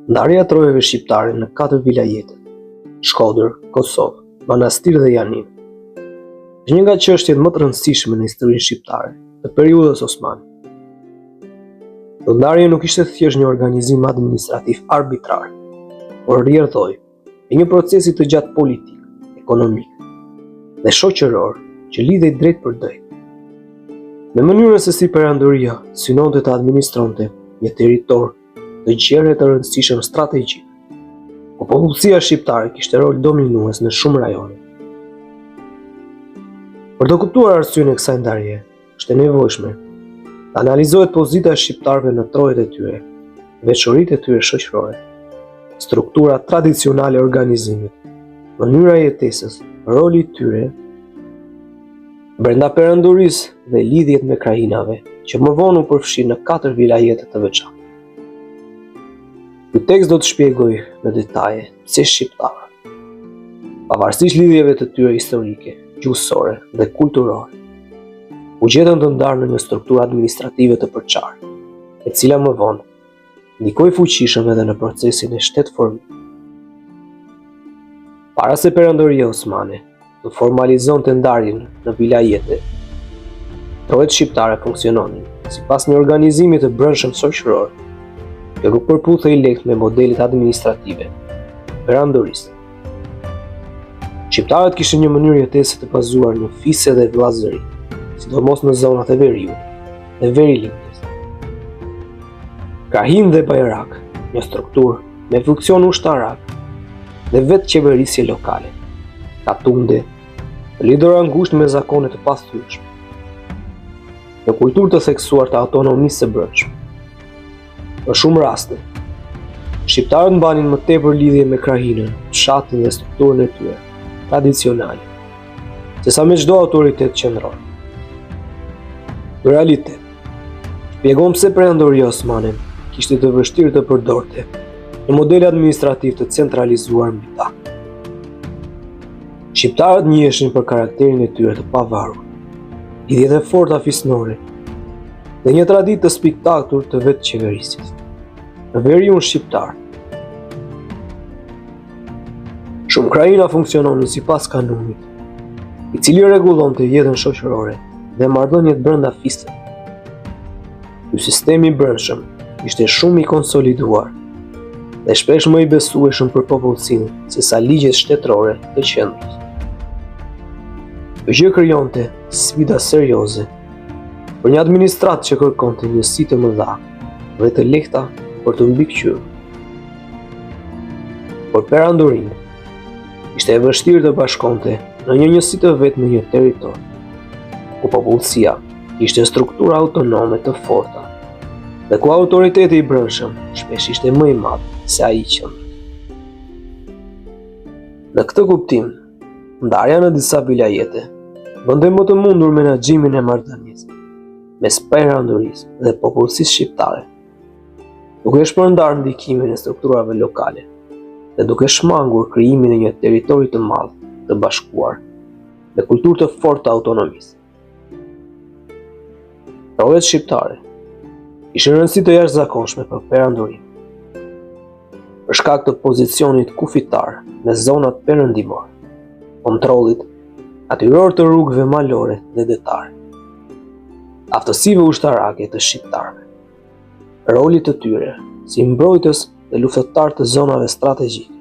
Ndarja e trojeve shqiptare në 4 vilajetet, Shkodër, Kosovë, Manastir dhe Janin, është një nga çështjet më të rëndësishme në historinë shqiptare të periudhës osmane. Kjo ndarje nuk ishte thjesht një organizim administrativ arbitrar, por rrjedhoi e një procesi të gjatë politik, ekonomik dhe shoqëror që lidhej drejt për drejt. Me mënyrën se si Perandoria synonte të administronte një territor të gjerë të rëndësishëm strategjik, ku popullsia shqiptare kishte rol dominues në shumë rajone. Për të kuptuar arsyeën e kësaj ndarje, është e nevojshme të analizohet pozita e shqiptarëve në trojet e tyre, veçoritë e tyre shoqërore, struktura tradicionale e organizimit, mënyra e jetesës, roli i tyre brenda perandorisë dhe lidhjet me krajinave, që më vonë u përfshin në 4 vilajete të veçanta. Ky tekst do të shpjegoj në detaje pse shqiptarët, pavarësisht lidhjeve të tyre historike, gjuhësore dhe kulturore, u gjetën të ndarë në një strukturë administrative të përçarë, e cila më vonë ndikoi fuqishëm edhe në procesin e shtetformimit. Para se Perandoria Osmane të formalizonte ndarjen në vilajete, trojet shqiptare funksiononin sipas një organizimi të brendshëm shoqëror, që nuk përputhej lehtë me modelet administrative perandorisë. Shqiptarët kishin një mënyrë jetese të bazuar në fise dhe vllazëri, sidomos në zonat e veriut dhe verilindjes. Krahin dhe bajrak, një strukturë me funksion ushtarak dhe vetë qeverisje lokale, katunde, lidhur ngushtë me zakone të pasthyeshme, në kulturë të theksuar të autonomisë së brendshme. Në shumë raste, shqiptarët mbanin më tepër lidhje me krahinën, fshatin dhe strukturën e tyre tradicionale, sesa me çdo autoritet qendror. Në realitet, shpjegon pse Perandoria Osmane kishte të vështirë të përdorte një model administrativ të centralizuar mbi ta. Shqiptarët njihen për karakterin e tyre të pavarur, lidhjet e forta fisnore dhe një traditë të spiktatur të vetë qeverisjes. Në veriun shqiptar, shumë krajina funksiononin sipas kanunit, i cili rregullonte jetën shoqërore dhe marrëdhëniet brenda fisëve. Ky sistem i brendshëm ishte shumë i konsoliduar dhe shpesh më i besueshëm për popullsinë sesa ligjet shtetërore të qendrës. Kjo gjë krijonte sfida serioze për një administratë që kërkonte njësi të mëdha dhe të lehta për të mbikëqyrur. Por Perandorinë ishte e vështirë të bashkonte në një njësi të vetë në një territor, ku popullsia ishte struktura autonome të forta dhe ku autoriteti i brendshëm shpesh ishte më i madh se ai i qendrës. Në këtë kuptim, ndarja në disa vilajete bënte më të mundur menaxhimin e marrëdhënies mes Perandorisë dhe popullsisë shqiptare, duke shpërndarë ndikimin e strukturave lokale dhe duke shmangur krijimin e një territori të madh të bashkuar me kulturë të fortë të autonomisë. Trojet shqiptare kishin rëndësi të jashtëzakonshme për Perandorinë, për shkak të pozicionit kufitar në zonat perëndimore, kontrollit natyror të rrugëve malore dhe detare, aftësive ushtarake të shqiptarëve, rolit të tyre si mbrojtës dhe luftëtar të zonave strategjike,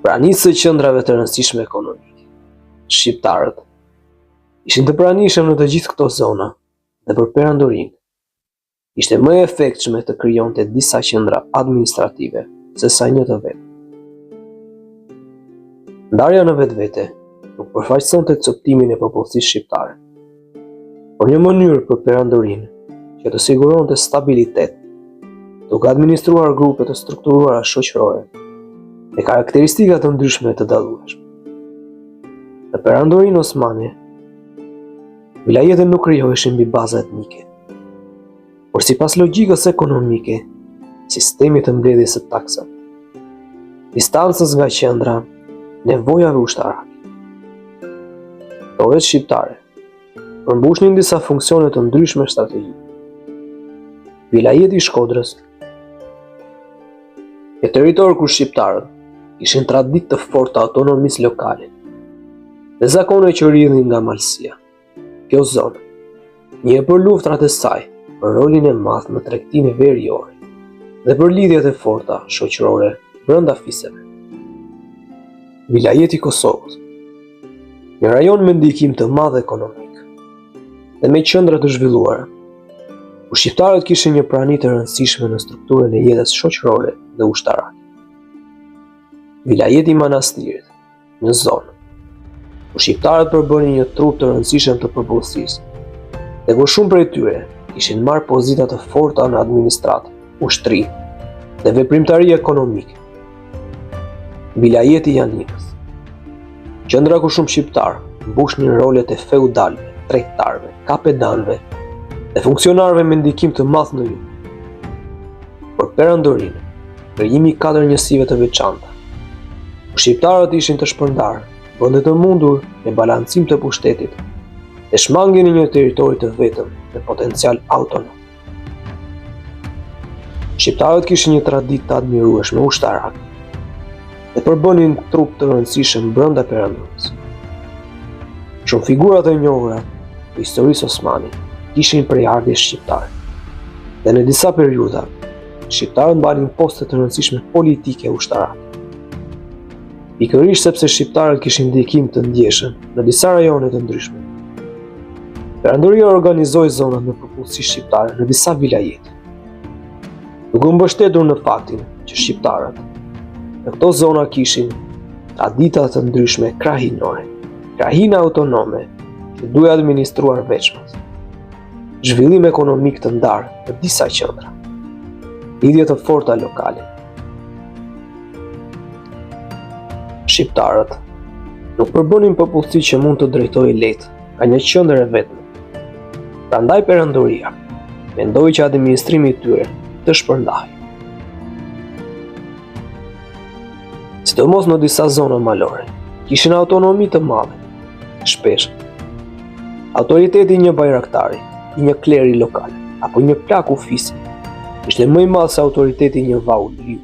pranisë së qendrave të rëndësishme ekonomike. Shqiptarët ishin të pranishëm në të gjithë këto zona dhe për Perandorinë ishte më e efektshme të krijonte disa qendra administrative sesa një të vetë. Ndarja në vetvete nuk përfaqësonte coptimin e popullsisë shqiptare, por një mënyrë për Perandorinë që të siguronte stabilitet, duke administruar grupe të strukturuara shoqërore me karakteristika të ndryshme të dallueshme. Në Perandorinë Osmane, vilajetet nuk krijoheshin mbi baza etnike, por sipas logjikës ekonomike, sistemit të mbledhjes së taksave, distancës nga qendra, nevojave ushtarake. Trojet shqiptare përmbushnin disa funksione të ndryshme strategjike. Vilajeti i Shkodrës Një territor ku shqiptarët ishin traditë të forta autonomisë lokale dhe zakone që rridhin nga malësia. Kjo zonë njihet për luftrat e saj, për rolin e madh në tregtinë veriore dhe për lidhjet e forta shoqërore brenda fiseve. Vilajeti i Kosovës, një rajon me ndikim të madh ekonomik dhe me qendra të zhvilluara, ku shqiptarët kishin një prani të rëndësishme në strukturën e jetës shoqërore dhe ushtarake. Vilajeti i Manastirit, një zonë ku shqiptarët përbënin një trup të rëndësishëm të popullsisë dhe ku shumë prej tyre kishin marrë pozita të forta në administratë, ushtri dhe veprimtari ekonomike. Vilajeti i Janinës, qendra ku shumë shqiptarë mbushnin rolet e feudalëve, tregtarëve, kapedanëve dhe funksionarëve me ndikim të madh në jug. Për perandorinë, krijimi i 4 njësive të veçanta, ku shqiptarët ishin të shpërndarë, vende të mundur me balancim të pushtetit dhe shmangin në një territori të vetëm me potencial autonom. Shqiptarët kishin një traditë të admirueshme ushtarake dhe përbënin trup të rëndësishëm brenda perandorisë. Shumë figurat e njohura të historisë osmane kishin prejardhje shqiptare dhe në disa periudha shqiptarët mbanin poste të rëndësishme politike ushtarake. Pikërisht sepse shqiptarët kishin ndikim të ndjeshëm në disa rajone të ndryshme. Perandoria organizoi zonat me popullsi shqiptare në disa vilajete, duke mbështetur në faktin që shqiptarët në këto zona kishin tradita të ndryshme krahinore, krahina autonome që duhej administruar veçmas, zhvillim ekonomik të ndarë në disa qendra, lidhje të forta lokale. Shqiptarët nuk përbënin popullsi që mund të drejtojë lehtë nga një qendër e vetme. Prandaj perandoria mendoi që administrimi i tyre të shpërndahej. Sidomos në disa zona malore, kishin autonomi të madhe. Shpesh, autoriteti i një bajraktari, i një kleri lokal, apo një plak ufisi, ishte më i madh se autoriteti i një vaulliu,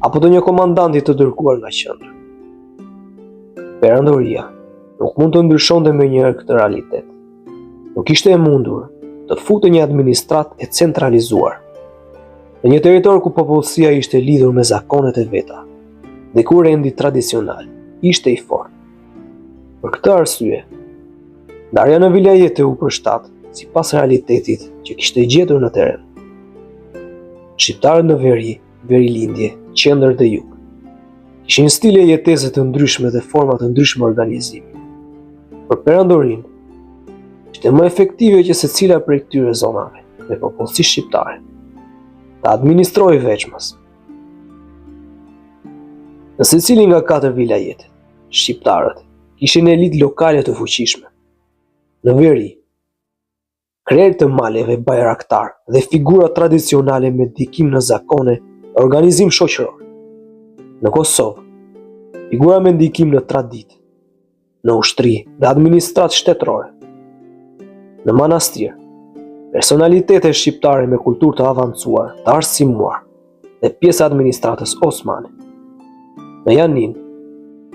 apo të një komandanti të dërguar nga qendra. Perandoria nuk mund të ndryshonte me njëherë këtë realitet. Nuk ishte e mundur të fute një administrat e centralizuar në një territor ku popullsia ishte lidhur me zakonet e veta dhe ku rendi tradicional ishte i fortë. Për këtë arsye, ndarja në vilajete u përshtat sipas realitetit që kishte gjetur në terren. Shqiptarët në veri, verilindje, qendër dhe jug kishin stile jetese të ndryshme dhe forma të ndryshme organizimi. Për perandorinë, ishte më efektive që secila prej këtyre zonave me popullsi shqiptare ta administrojë veçmas. Në secilin nga 4 vilajetet, shqiptarët kishin elitë lokale të fuqishme. Në veri, krerë të maleve bajraktar dhe figura tradicionale me ndikim në zakone e organizim shoqëror. Në Kosovë, figura me ndikim në traditë, në ushtri dhe administratë shtetërore. Në Manastir, personalitete shqiptare me kulturë të avancuar, të arsimuar dhe pjesë administratës osmane. Në Janin,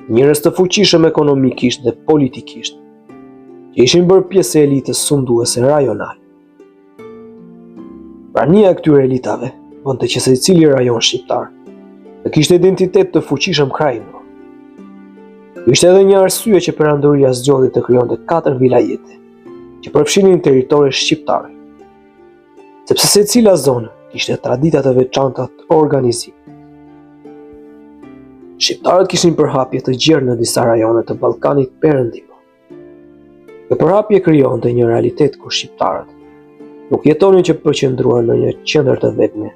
njerëz të fuqishëm ekonomikisht dhe politikisht, që ishin bërë pjesë e elitës sunduese rajonale. Prania e këtyre elitave bënte që secili rajon shqiptar të kishte identitet të fuqishëm krahinor. Ishte edhe një arsye që perandoria zgjodhi të krijonte 4 vilajete që përfshinin territore shqiptare, sepse secila zonë kishte tradita të veçanta të organizimit. Shqiptarët kishin përhapje të gjerë në disa rajone të Ballkanit Perëndimor. Kjo përhapje krijonte një realitet ku shqiptarët nuk jetonin që përqendruar në një qendër të vetme,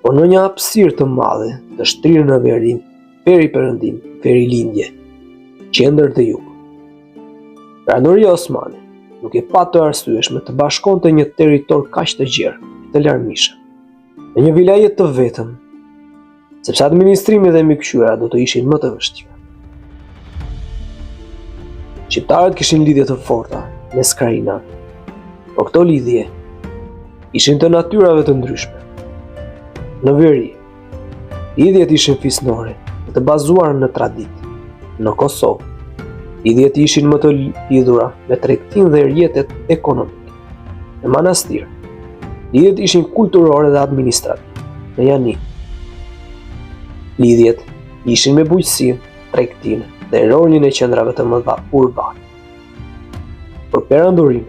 por në një hapësirë të madhe të shtrirë në verin, veri perëndim, veri lindje, qendër dhe jug. Perandoria osmane nuk e pa të arsyeshme të bashkonte një territor kaq të gjerë, të larmishëm, në një vilajet të vetëm, sepse administrimi dhe mbikëqyrja do të ishin më të vështirë. Shqiptarët kishin lidhje të forta mes krahinave, por këto lidhje ishin të natyrave të ndryshme. Në veri, Lidhjet ishin fisnore dhe të bazuara në traditë. Në Kosovë, lidhjet ishin më të lidhura me tregtinë dhe rrjetet ekonomike. Në manastir, lidhjet ishin kulturore dhe administrative. Në Jani, lidhjet ishin me bujqësinë, tregtinë dhe rolin e qendrave të mëdha urbane. Për perandorim,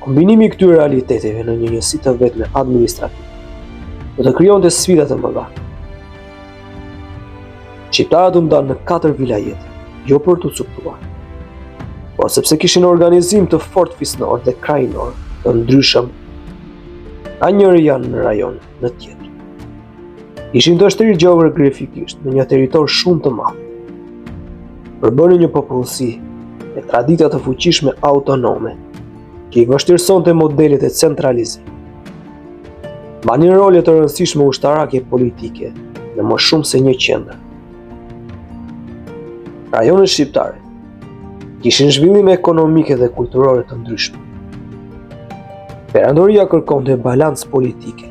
kombinimi i këtyre realiteteve në një njësi të vetme administrative do të krijonte sfida të mëdha. Shqiptarët u ndanë në 4 vilajete, jo për të cuptuar, por sepse kishin organizim të fortë fisnor dhe krajinor të ndryshëm, nga njëri janë në rajon në tjetër. Ishin të shtrirë gjeografikisht në një territor shumë të madh. Përbënin një popullsi me tradita të fuqishme autonome, që i vështirësonte modelet e centralizimit. Mbanin role të rëndësishme ushtarake politike në më shumë se një qendër. Rajonet shqiptare kishin zhvillime ekonomike dhe kulturore të ndryshme. Perandoria kërkonte balancë politike,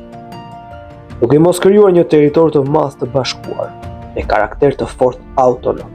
duke mos krijuar një territor të madh të bashkuar me karakter të fortë autonom.